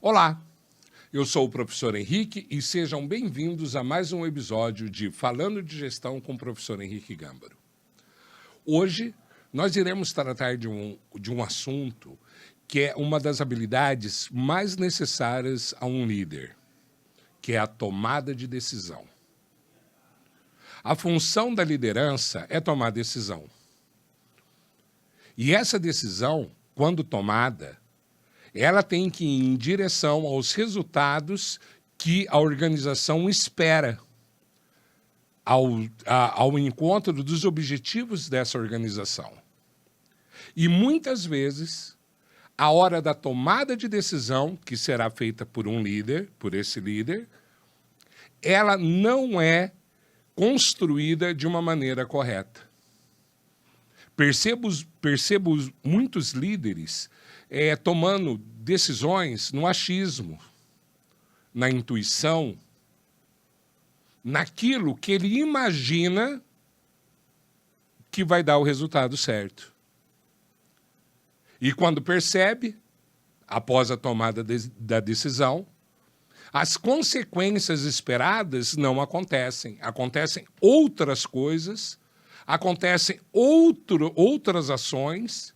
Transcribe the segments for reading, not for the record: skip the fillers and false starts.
Olá, eu sou o professor Henrique e sejam bem-vindos a mais um episódio de Falando de Gestão com o professor Henrique Gâmbaro. Hoje nós iremos tratar de um assunto que é uma das habilidades mais necessárias a um líder, que é a tomada de decisão. A função da liderança é tomar decisão. E essa decisão, quando tomada, ela tem que ir em direção aos resultados que a organização espera, ao encontro dos objetivos dessa organização. E muitas vezes, a hora da tomada de decisão, que será feita por um líder, por esse líder, ela não é construída de uma maneira correta. Percebo muitos líderes tomando decisões no achismo, na intuição, naquilo que ele imagina que vai dar o resultado certo. E quando percebe, após a tomada da decisão, as consequências esperadas não acontecem. Acontecem outras coisas, acontecem outras ações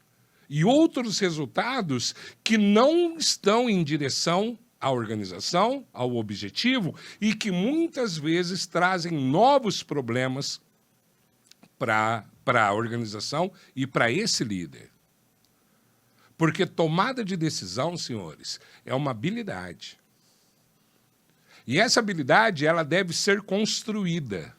e outros resultados que não estão em direção à organização, ao objetivo, e que muitas vezes trazem novos problemas para a organização e para esse líder. Porque tomada de decisão, senhores, é uma habilidade. E essa habilidade ela deve ser construída.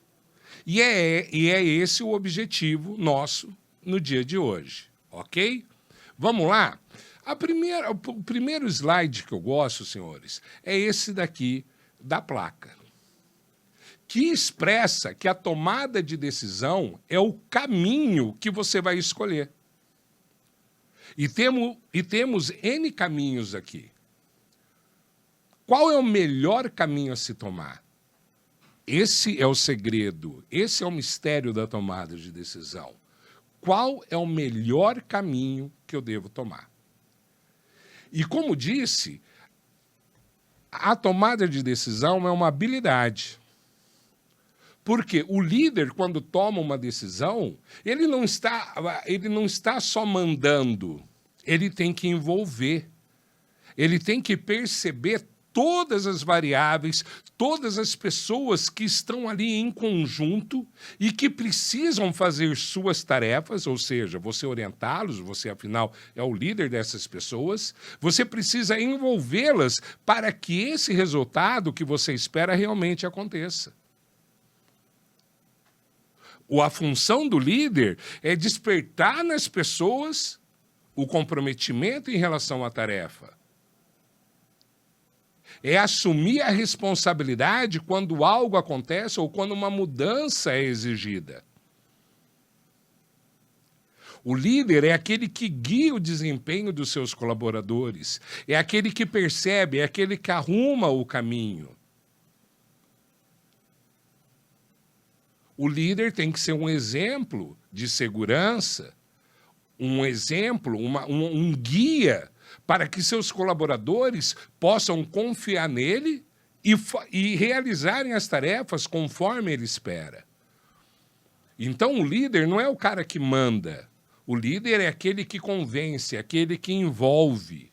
E é esse o objetivo nosso no dia de hoje, ok? Vamos lá? O primeiro slide que eu gosto, senhores, é esse daqui da placa, que expressa que a tomada de decisão é o caminho que você vai escolher. E temos N caminhos aqui. Qual é o melhor caminho a se tomar? Esse é o segredo, esse é o mistério da tomada de decisão. Qual é o melhor caminho que eu devo tomar? E como disse, a tomada de decisão é uma habilidade. Porque o líder, quando toma uma decisão, ele não está só mandando, ele tem que envolver, ele tem que perceber todas as variáveis, todas as pessoas que estão ali em conjunto e que precisam fazer suas tarefas, ou seja, você orientá-los, você afinal é o líder dessas pessoas, você precisa envolvê-las para que esse resultado que você espera realmente aconteça. A função do líder é despertar nas pessoas o comprometimento em relação à tarefa. É assumir a responsabilidade quando algo acontece ou quando uma mudança é exigida. O líder é aquele que guia o desempenho dos seus colaboradores, é aquele que percebe, é aquele que arruma o caminho. O líder tem que ser um exemplo de segurança, um exemplo, um guia para que seus colaboradores possam confiar nele e realizarem as tarefas conforme ele espera. Então, o líder não é o cara que manda. O líder é aquele que convence, aquele que envolve.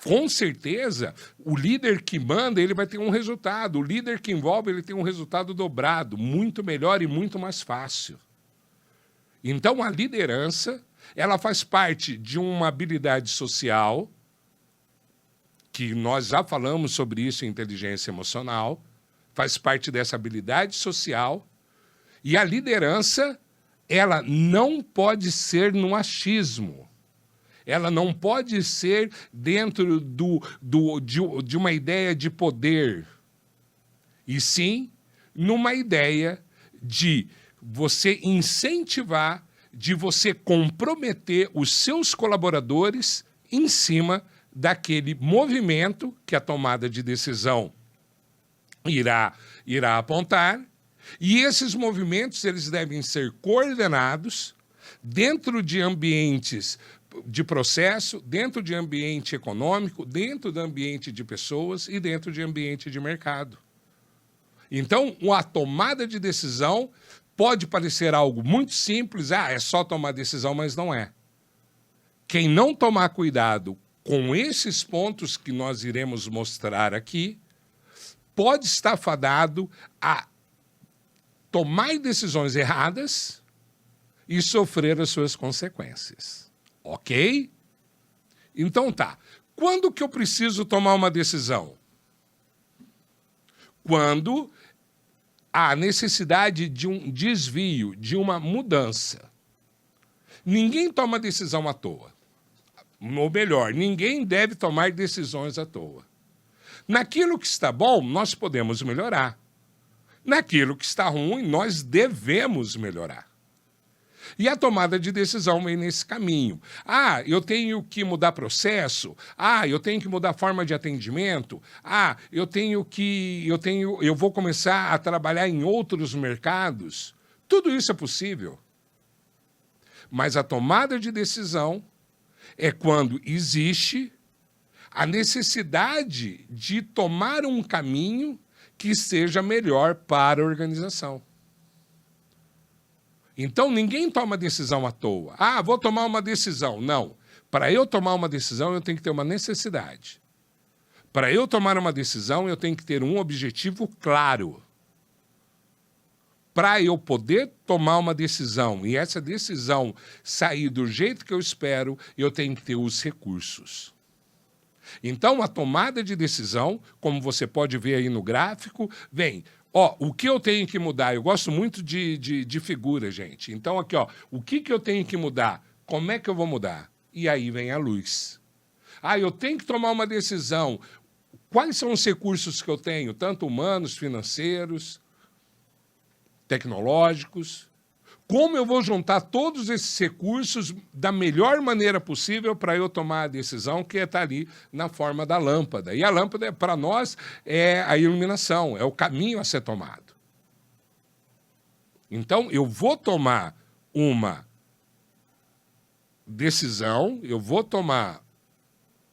Com certeza, o líder que manda, ele vai ter um resultado. O líder que envolve, ele tem um resultado dobrado, muito melhor e muito mais fácil. Então, a liderança, ela faz parte de uma habilidade social, que nós já falamos sobre isso em inteligência emocional, faz parte dessa habilidade social, e a liderança, ela não pode ser no achismo. Ela não pode ser dentro de uma ideia de poder, e sim numa ideia de você incentivar, de você comprometer os seus colaboradores em cima daquele movimento que a tomada de decisão irá apontar, e esses movimentos eles devem ser coordenados dentro de ambientes de processo, dentro de ambiente econômico, dentro do ambiente de pessoas e dentro de ambiente de mercado. Então, a tomada de decisão pode parecer algo muito simples, é só tomar decisão, mas não é. Quem não tomar cuidado com esses pontos que nós iremos mostrar aqui, pode estar fadado a tomar decisões erradas e sofrer as suas consequências. Ok? Então tá. Quando que eu preciso tomar uma decisão? Quando há necessidade de um desvio, de uma mudança. Ninguém toma decisão à toa. Ou melhor, ninguém deve tomar decisões à toa. Naquilo que está bom, nós podemos melhorar. Naquilo que está ruim, nós devemos melhorar. E a tomada de decisão vem nesse caminho. Eu tenho que mudar processo. Eu tenho que mudar forma de atendimento. Eu vou começar a trabalhar em outros mercados. Tudo isso é possível. Mas a tomada de decisão é quando existe a necessidade de tomar um caminho que seja melhor para a organização. Então, ninguém toma decisão à toa. Vou tomar uma decisão. Não. Para eu tomar uma decisão, eu tenho que ter uma necessidade. Para eu tomar uma decisão, eu tenho que ter um objetivo claro. Para eu poder tomar uma decisão e essa decisão sair do jeito que eu espero, eu tenho que ter os recursos. Então, a tomada de decisão, como você pode ver aí no gráfico, vem... o que eu tenho que mudar? Eu gosto muito de figura, gente. Então, aqui, o que eu tenho que mudar? Como é que eu vou mudar? E aí vem a luz. Eu tenho que tomar uma decisão. Quais são os recursos que eu tenho? Tanto humanos, financeiros, tecnológicos. Como eu vou juntar todos esses recursos da melhor maneira possível para eu tomar a decisão que está ali na forma da lâmpada. E a lâmpada, para nós, é a iluminação, é o caminho a ser tomado. Então, eu vou tomar uma decisão, eu vou tomar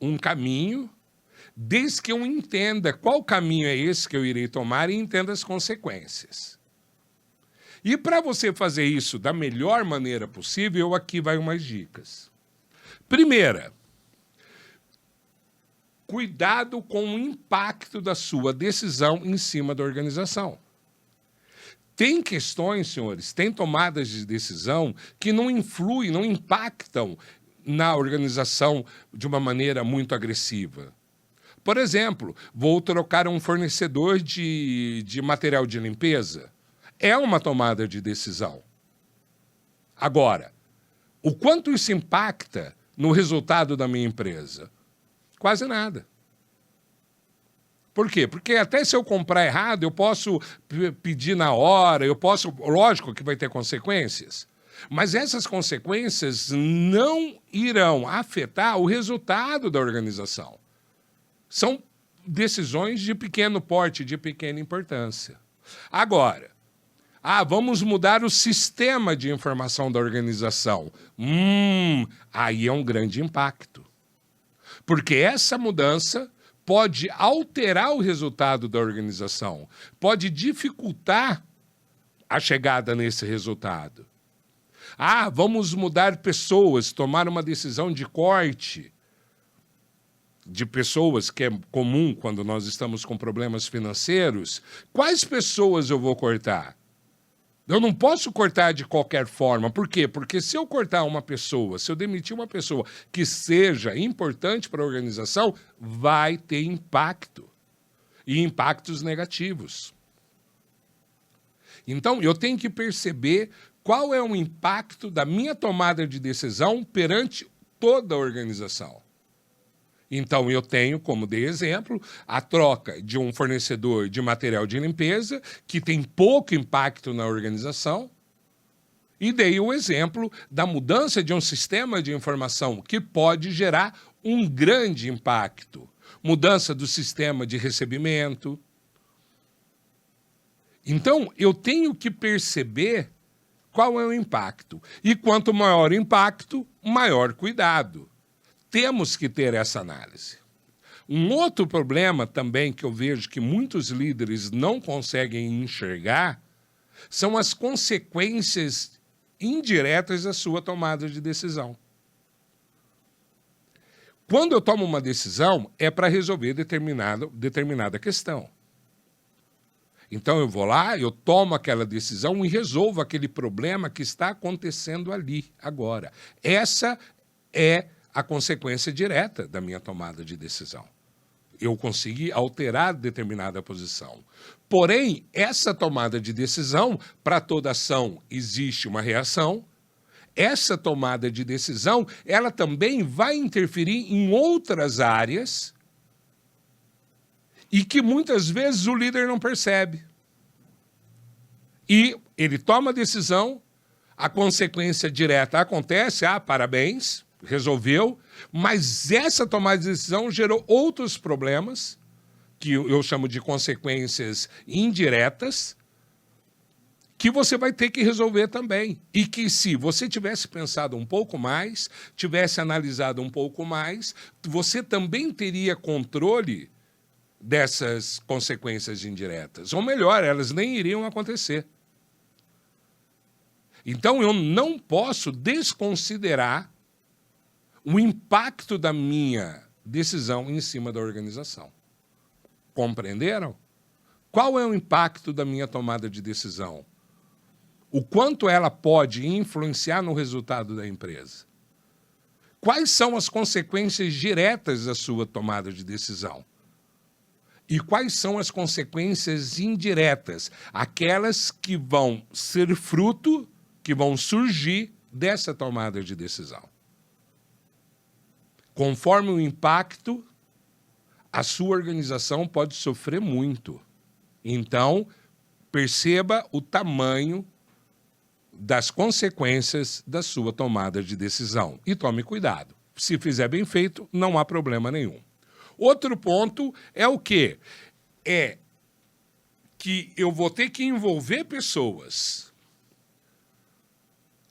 um caminho, desde que eu entenda qual caminho é esse que eu irei tomar e entenda as consequências. E para você fazer isso da melhor maneira possível, aqui vai umas dicas. Primeira, cuidado com o impacto da sua decisão em cima da organização. Tem questões, senhores, tem tomadas de decisão que não influem, não impactam na organização de uma maneira muito agressiva. Por exemplo, vou trocar um fornecedor de material de limpeza. É uma tomada de decisão. Agora, o quanto isso impacta no resultado da minha empresa? Quase nada. Por quê? Porque até se eu comprar errado, eu posso pedir na hora, lógico que vai ter consequências, mas essas consequências não irão afetar o resultado da organização. São decisões de pequeno porte, de pequena importância. Agora, vamos mudar o sistema de informação da organização. Aí é um grande impacto. Porque essa mudança pode alterar o resultado da organização, pode dificultar a chegada nesse resultado. Vamos mudar pessoas, tomar uma decisão de corte de pessoas, que é comum quando nós estamos com problemas financeiros. Quais pessoas eu vou cortar? Eu não posso cortar de qualquer forma. Por quê? Porque se eu cortar uma pessoa, se eu demitir uma pessoa que seja importante para a organização, vai ter impacto. E impactos negativos. Então, eu tenho que perceber qual é o impacto da minha tomada de decisão perante toda a organização. Então, eu tenho, como dei exemplo, a troca de um fornecedor de material de limpeza, que tem pouco impacto na organização, e dei o exemplo da mudança de um sistema de informação que pode gerar um grande impacto. Mudança do sistema de recebimento. Então, eu tenho que perceber qual é o impacto. E quanto maior o impacto, maior cuidado. Temos que ter essa análise. Um outro problema também que eu vejo que muitos líderes não conseguem enxergar são as consequências indiretas da sua tomada de decisão. Quando eu tomo uma decisão, é para resolver determinada questão. Então eu vou lá, eu tomo aquela decisão e resolvo aquele problema que está acontecendo ali, agora. Essa é a consequência direta da minha tomada de decisão. Eu consegui alterar determinada posição. Porém, essa tomada de decisão, para toda ação existe uma reação. Essa tomada de decisão, ela também vai interferir em outras áreas e que muitas vezes o líder não percebe. E ele toma a decisão, a consequência direta acontece, parabéns, resolveu, mas essa tomada de decisão gerou outros problemas, que eu chamo de consequências indiretas, que você vai ter que resolver também. E que se você tivesse pensado um pouco mais, tivesse analisado um pouco mais, você também teria controle dessas consequências indiretas. Ou melhor, elas nem iriam acontecer. Então, eu não posso desconsiderar o impacto da minha decisão em cima da organização. Compreenderam? Qual é o impacto da minha tomada de decisão? O quanto ela pode influenciar no resultado da empresa? Quais são as consequências diretas da sua tomada de decisão? E quais são as consequências indiretas? Aquelas que vão ser fruto, que vão surgir dessa tomada de decisão. Conforme o impacto, a sua organização pode sofrer muito. Então, perceba o tamanho das consequências da sua tomada de decisão. E tome cuidado. Se fizer bem feito, não há problema nenhum. Outro ponto é o quê? É que eu vou ter que envolver pessoas.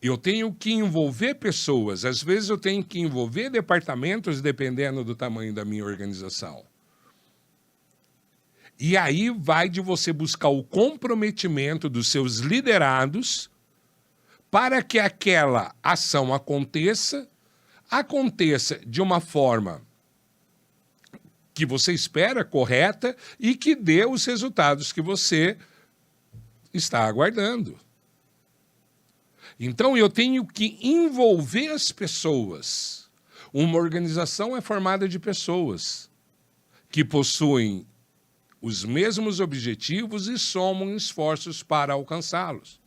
Eu tenho que envolver pessoas. Às vezes eu tenho que envolver departamentos, dependendo do tamanho da minha organização. E aí vai de você buscar o comprometimento dos seus liderados para que aquela ação aconteça de uma forma que você espera, correta, e que dê os resultados que você está aguardando. Então, eu tenho que envolver as pessoas. Uma organização é formada de pessoas que possuem os mesmos objetivos e somam esforços para alcançá-los.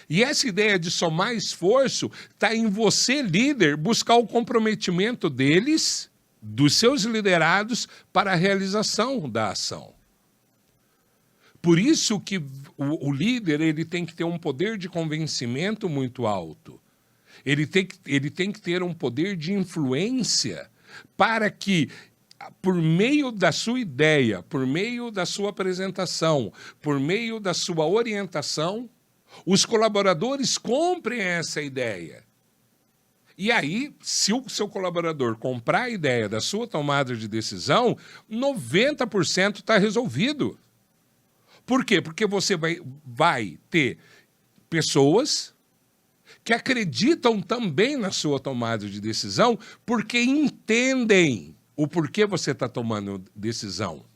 E essa ideia de somar esforço está em você, líder, buscar o comprometimento deles, dos seus liderados, para a realização da ação. Por isso que o líder ele tem que ter um poder de convencimento muito alto. Ele tem que ter um poder de influência para que, por meio da sua ideia, por meio da sua apresentação, por meio da sua orientação, os colaboradores comprem essa ideia. E aí, se o seu colaborador comprar a ideia da sua tomada de decisão, 90% está resolvido. Por quê? Porque você vai ter pessoas que acreditam também na sua tomada de decisão porque entendem o porquê você está tomando decisão.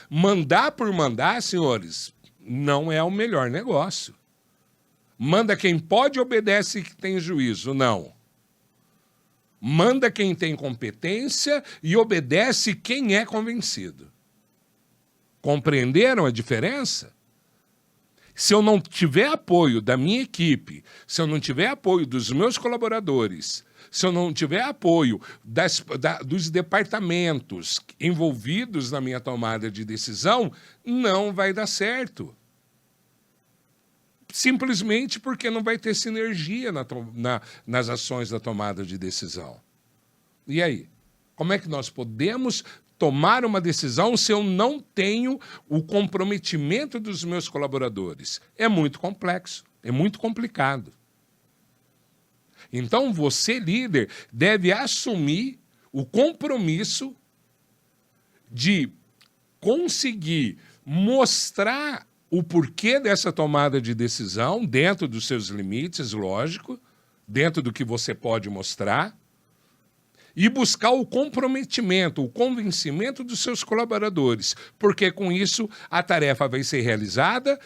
Mandar por mandar, senhores, não é o melhor negócio. Manda quem pode, obedece quem tem juízo. Não. Manda quem tem competência e obedece quem é convencido. Compreenderam a diferença? Se eu não tiver apoio da minha equipe, se eu não tiver apoio dos meus colaboradores, se eu não tiver apoio dos departamentos envolvidos na minha tomada de decisão, não vai dar certo. Simplesmente porque não vai ter sinergia nas ações da tomada de decisão. E aí? Como é que nós podemos tomar uma decisão se eu não tenho o comprometimento dos meus colaboradores? É muito complexo, é muito complicado. Então, você, líder, deve assumir o compromisso de conseguir mostrar o porquê dessa tomada de decisão, dentro dos seus limites, lógico, dentro do que você pode mostrar, e buscar o comprometimento, o convencimento dos seus colaboradores, porque com isso a tarefa vai ser realizada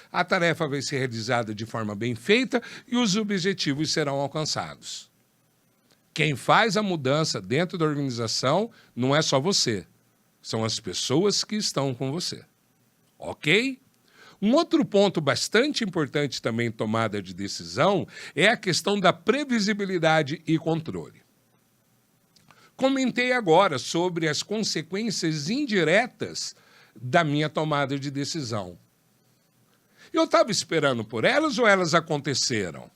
de forma bem feita e os objetivos serão alcançados. Quem faz a mudança dentro da organização não é só você, são as pessoas que estão com você. Ok? Um outro ponto bastante importante também em tomada de decisão é a questão da previsibilidade e controle. Comentei agora sobre as consequências indiretas da minha tomada de decisão. Eu estava esperando por elas ou elas aconteceram?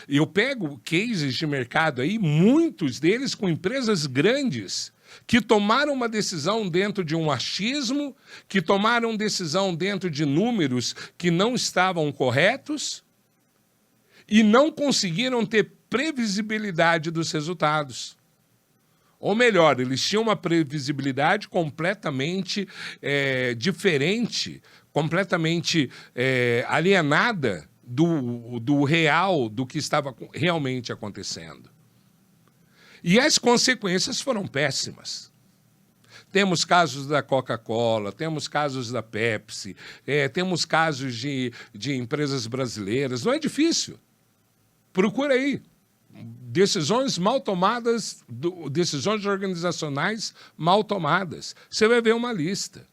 Eu pego cases de mercado aí, muitos deles com empresas grandes, que tomaram uma decisão dentro de um achismo, que tomaram decisão dentro de números que não estavam corretos e não conseguiram ter previsibilidade dos resultados. Ou melhor, eles tinham uma previsibilidade completamente diferente, completamente alienada do real, do que estava realmente acontecendo. E as consequências foram péssimas. Temos casos da Coca-Cola, temos casos da Pepsi, temos casos de empresas brasileiras. Não é difícil. Procura aí. Decisões mal tomadas, decisões organizacionais mal tomadas. Você vai ver uma lista.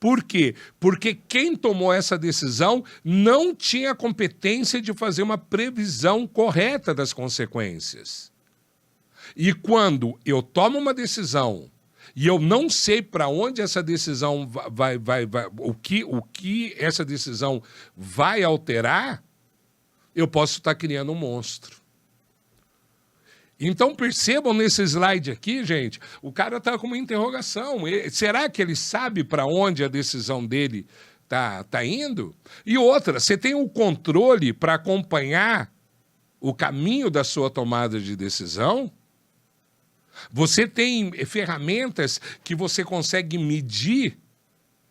Por quê? Porque quem tomou essa decisão não tinha competência de fazer uma previsão correta das consequências. E quando eu tomo uma decisão e eu não sei para onde essa decisão o que essa decisão vai alterar, eu posso estar criando um monstro. Então, percebam nesse slide aqui, gente, o cara está com uma interrogação. Será que ele sabe para onde a decisão dele tá indo? E outra, você tem o controle para acompanhar o caminho da sua tomada de decisão? Você tem ferramentas que você consegue medir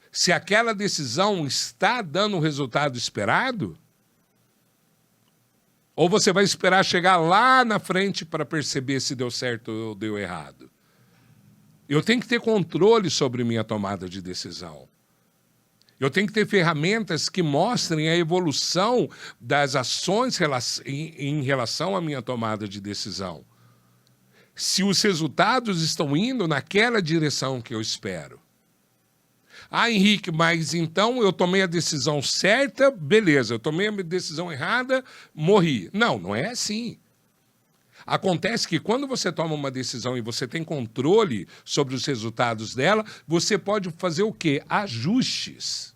se aquela decisão está dando o resultado esperado? Ou você vai esperar chegar lá na frente para perceber se deu certo ou deu errado? Eu tenho que ter controle sobre minha tomada de decisão. Eu tenho que ter ferramentas que mostrem a evolução das ações em relação à minha tomada de decisão. Se os resultados estão indo naquela direção que eu espero. Ah, Henrique, mas então eu tomei a decisão certa, beleza, eu tomei a decisão errada, morri. Não, não é assim. Acontece que quando você toma uma decisão e você tem controle sobre os resultados dela, você pode fazer o quê? Ajustes.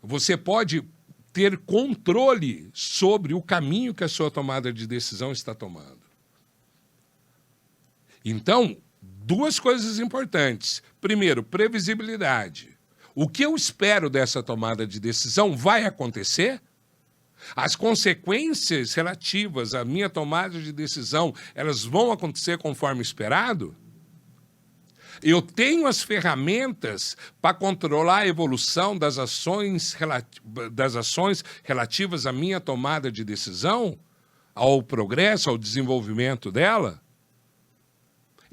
Você pode ter controle sobre o caminho que a sua tomada de decisão está tomando. Então, duas coisas importantes. Primeiro, previsibilidade. O que eu espero dessa tomada de decisão vai acontecer? As consequências relativas à minha tomada de decisão, elas vão acontecer conforme esperado? Eu tenho as ferramentas para controlar a evolução das ações relativas à minha tomada de decisão, ao progresso, ao desenvolvimento dela?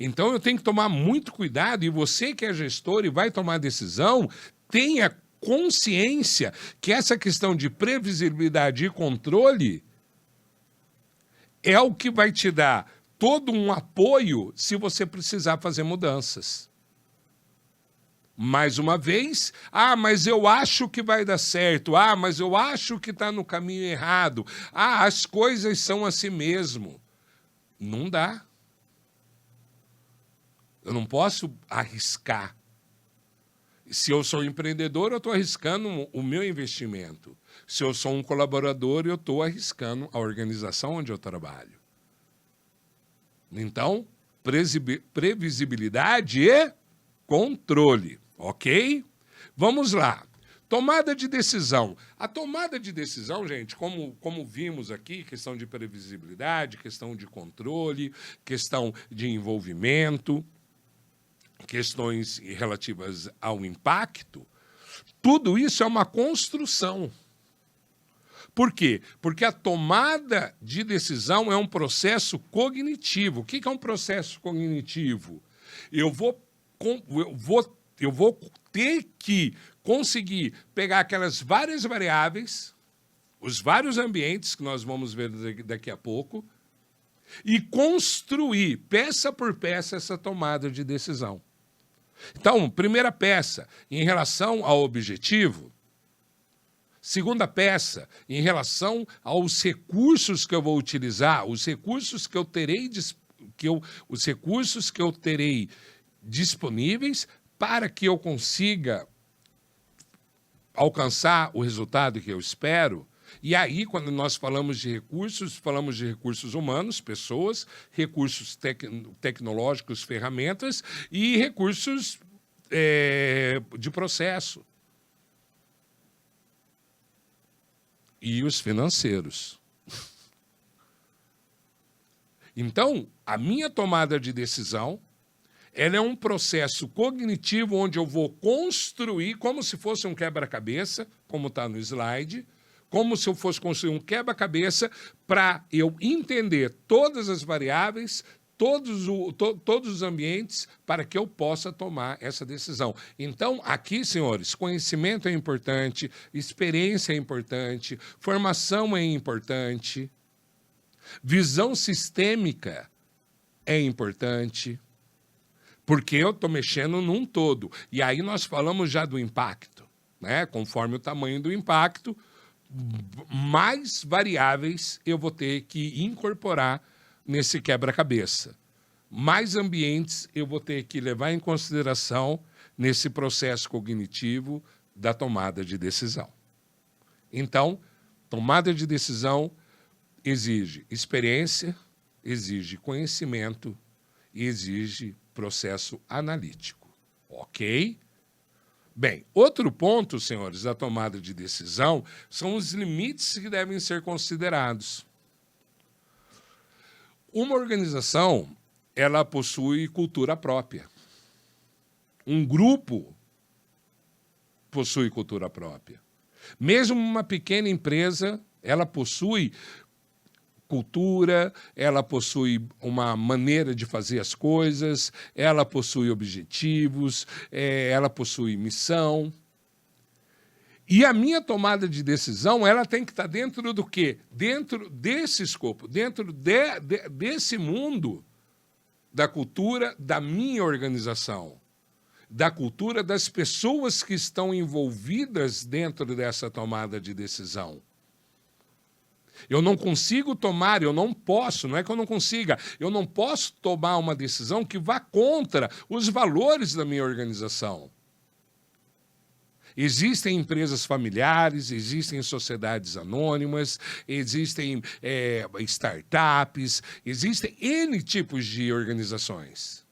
Então, eu tenho que tomar muito cuidado, e você que é gestor e vai tomar decisão, tenha consciência que essa questão de previsibilidade e controle é o que vai te dar todo um apoio se você precisar fazer mudanças. Mais uma vez, mas eu acho que vai dar certo, mas eu acho que está no caminho errado, as coisas são assim mesmo. Não dá. Eu não posso arriscar. Se eu sou empreendedor, eu estou arriscando o meu investimento. Se eu sou um colaborador, eu estou arriscando a organização onde eu trabalho. Então, previsibilidade e controle, ok? Vamos lá. Tomada de decisão. A tomada de decisão, gente, como vimos aqui, questão de previsibilidade, questão de controle, questão de envolvimento, questões relativas ao impacto, tudo isso é uma construção. Por quê? Porque a tomada de decisão é um processo cognitivo. O que é um processo cognitivo? Eu vou ter que conseguir pegar aquelas várias variáveis, os vários ambientes que nós vamos ver daqui a pouco, e construir, peça por peça, essa tomada de decisão. Então, primeira peça, em relação ao objetivo. Segunda peça, em relação aos recursos que eu vou utilizar, os recursos que eu terei disponíveis para que eu consiga alcançar o resultado que eu espero. E aí, quando nós falamos de recursos humanos, pessoas, recursos tecnológicos, ferramentas e recursos de processo. E os financeiros. Então, a minha tomada de decisão, ela é um processo cognitivo onde eu vou construir, como se fosse um quebra-cabeça, como está no slide, como se eu fosse construir um quebra-cabeça para eu entender todas as variáveis, todos os ambientes, para que eu possa tomar essa decisão. Então, aqui, senhores, conhecimento é importante, experiência é importante, formação é importante, visão sistêmica é importante, porque eu estou mexendo num todo. E aí nós falamos já do impacto, né? Conforme o tamanho do impacto, mais variáveis eu vou ter que incorporar nesse quebra-cabeça. Mais ambientes eu vou ter que levar em consideração nesse processo cognitivo da tomada de decisão. Então, tomada de decisão exige experiência, exige conhecimento e exige processo analítico. Ok? Bem, outro ponto, senhores, da tomada de decisão são os limites que devem ser considerados. Uma organização, ela possui cultura própria. Um grupo possui cultura própria. Mesmo uma pequena empresa, ela possui cultura, ela possui uma maneira de fazer as coisas, ela possui objetivos, ela possui missão. E a minha tomada de decisão, ela tem que estar dentro do quê? Dentro desse escopo, dentro desse mundo da cultura da minha organização, da cultura das pessoas que estão envolvidas dentro dessa tomada de decisão. Eu não consigo tomar, eu não posso, não é que eu não consiga, eu não posso tomar uma decisão que vá contra os valores da minha organização. Existem empresas familiares, existem sociedades anônimas, existem startups, existem N tipos de organizações.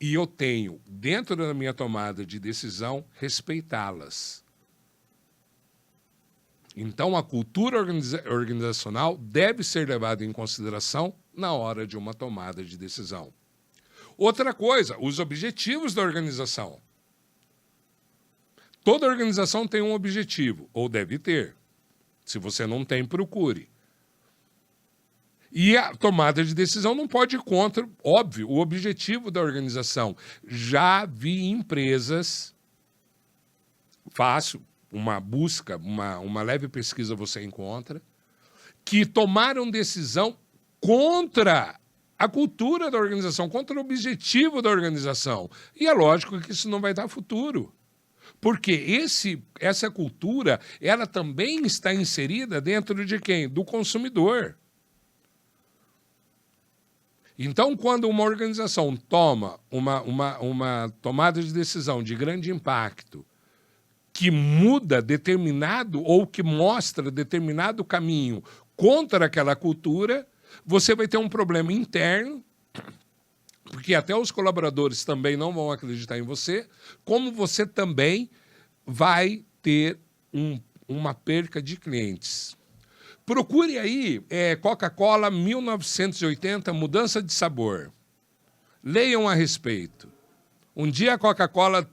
E eu tenho, dentro da minha tomada de decisão, respeitá-las. Então, a cultura organizacional deve ser levada em consideração na hora de uma tomada de decisão. Outra coisa, os objetivos da organização. Toda organização tem um objetivo, ou deve ter. Se você não tem, procure. E a tomada de decisão não pode ir contra, óbvio, o objetivo da organização. Já vi empresas, fácil, uma busca, uma leve pesquisa você encontra, que tomaram decisão contra a cultura da organização, contra o objetivo da organização. E é lógico que isso não vai dar futuro. Porque essa cultura, ela também está inserida dentro de quem? Do consumidor. Então, quando uma organização toma uma tomada de decisão de grande impacto, que muda determinado ou que mostra determinado caminho contra aquela cultura, você vai ter um problema interno, porque até os colaboradores também não vão acreditar em você, como você também vai ter uma perca de clientes. Procure aí Coca-Cola 1980, mudança de sabor. Leiam a respeito. Um dia a Coca-Cola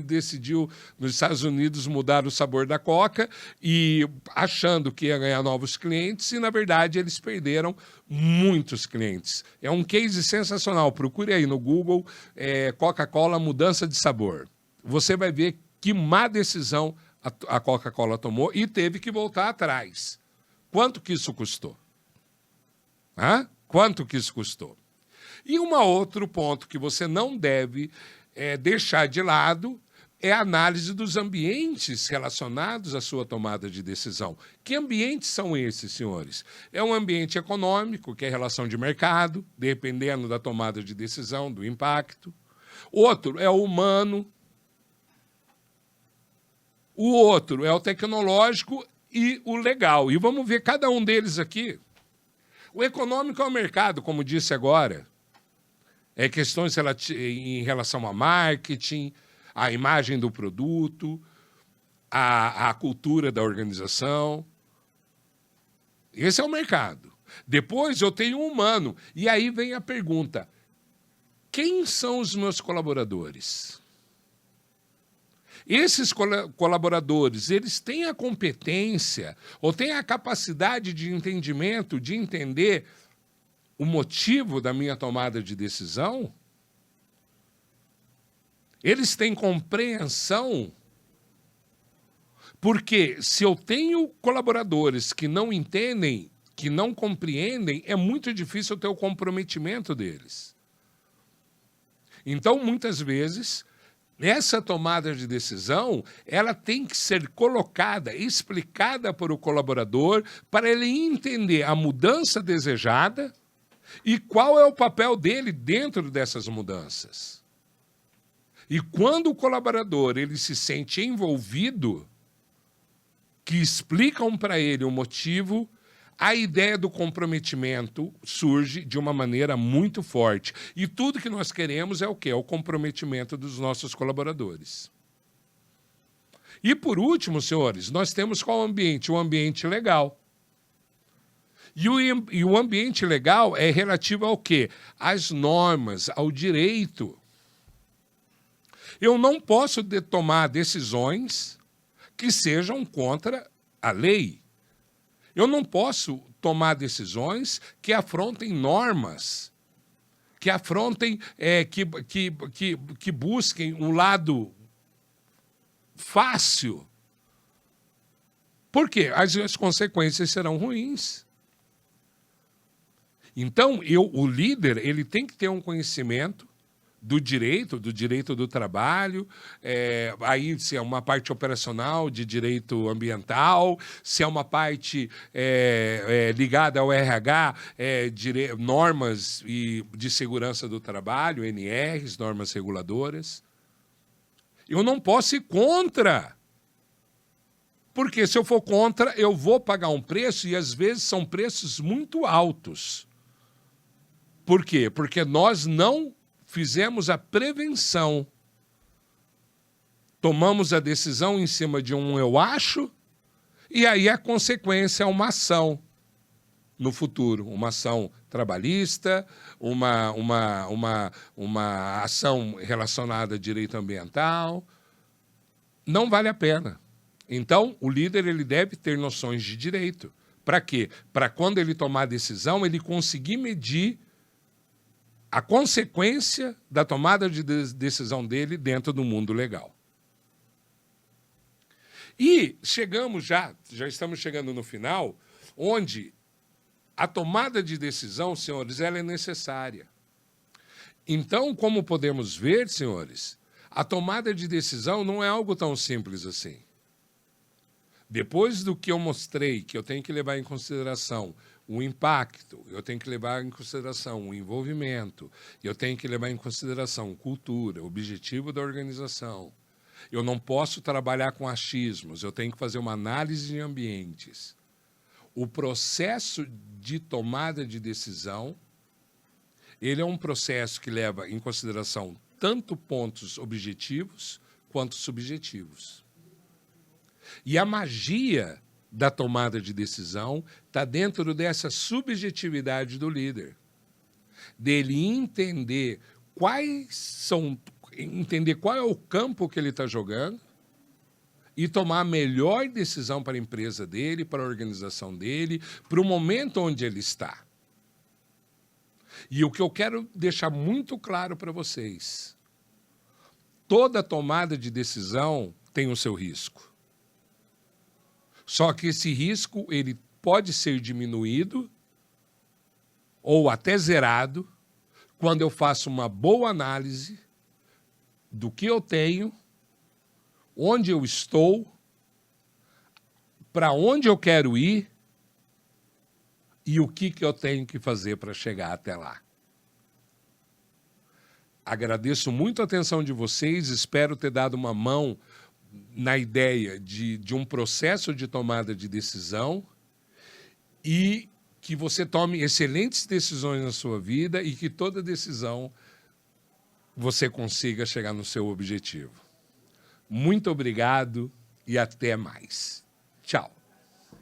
decidiu, nos Estados Unidos, mudar o sabor da Coca, e achando que ia ganhar novos clientes, e, na verdade, eles perderam muitos clientes. É um case sensacional. Procure aí no Google Coca-Cola mudança de sabor. Você vai ver que má decisão a Coca-Cola tomou e teve que voltar atrás. Quanto que isso custou? Quanto que isso custou? E um outro ponto que você não deve deixar de lado é a análise dos ambientes relacionados à sua tomada de decisão. Que ambientes são esses, senhores? É um ambiente econômico, que é a relação de mercado, dependendo da tomada de decisão, do impacto. Outro é o humano. O outro é o tecnológico e o legal. E vamos ver cada um deles aqui. O econômico é o mercado, como disse agora. Questões em relação a marketing, a imagem do produto, a cultura da organização. Esse é o mercado. Depois eu tenho o humano. E aí vem a pergunta: quem são os meus colaboradores? Esses colaboradores, eles têm a competência ou têm a capacidade de entendimento, de entender o motivo da minha tomada de decisão? Eles têm compreensão? Porque se eu tenho colaboradores que não entendem, que não compreendem, é muito difícil eu ter o comprometimento deles. Então, muitas vezes, essa tomada de decisão, ela tem que ser colocada, explicada para o colaborador, para ele entender a mudança desejada e qual é o papel dele dentro dessas mudanças. E quando o colaborador ele se sente envolvido, que explicam para ele o motivo, a ideia do comprometimento surge de uma maneira muito forte. E tudo que nós queremos é o quê? É o comprometimento dos nossos colaboradores. E, por último, senhores, nós temos qual ambiente? O ambiente legal. E o ambiente legal é relativo ao quê? Às normas, ao direito. Eu não posso tomar decisões que sejam contra a lei. Eu não posso tomar decisões que afrontem normas, que afrontem, que busquem um lado fácil. Por quê? As consequências serão ruins. Então, o líder ele tem que ter um conhecimento do direito do trabalho, aí se é uma parte operacional de direito ambiental, se é uma parte ligada ao RH, normas de segurança do trabalho, NRs, normas reguladoras. Eu não posso ir contra, porque se eu for contra, eu vou pagar um preço, e às vezes são preços muito altos. Por quê? Porque nós não fizemos a prevenção. Tomamos a decisão em cima de um eu acho, e aí a consequência é uma ação no futuro, uma ação trabalhista, uma ação relacionada a direito ambiental. Não vale a pena. Então, o líder ele deve ter noções de direito. Para quê? Para quando ele tomar a decisão, ele conseguir medir a consequência da tomada de decisão dele dentro do mundo legal. E chegamos já estamos chegando no final, onde a tomada de decisão, senhores, ela é necessária. Então, como podemos ver, senhores, a tomada de decisão não é algo tão simples assim. Depois do que eu mostrei, que eu tenho que levar em consideração o impacto, eu tenho que levar em consideração o envolvimento, eu tenho que levar em consideração cultura, objetivo da organização. Eu não posso trabalhar com achismos, eu tenho que fazer uma análise de ambientes. O processo de tomada de decisão, ele é um processo que leva em consideração tanto pontos objetivos quanto subjetivos. E a magia da tomada de decisão está dentro dessa subjetividade do líder, dele entender entender qual é o campo que ele está jogando e tomar a melhor decisão para a empresa dele, para a organização dele, para o momento onde ele está. E o que eu quero deixar muito claro para vocês, toda tomada de decisão tem o seu risco. Só que esse risco ele pode ser diminuído ou até zerado quando eu faço uma boa análise do que eu tenho, onde eu estou, para onde eu quero ir e o que eu tenho que fazer para chegar até lá. Agradeço muito a atenção de vocês, espero ter dado uma mão na ideia de um processo de tomada de decisão e que você tome excelentes decisões na sua vida e que toda decisão você consiga chegar no seu objetivo. Muito obrigado e até mais. Tchau.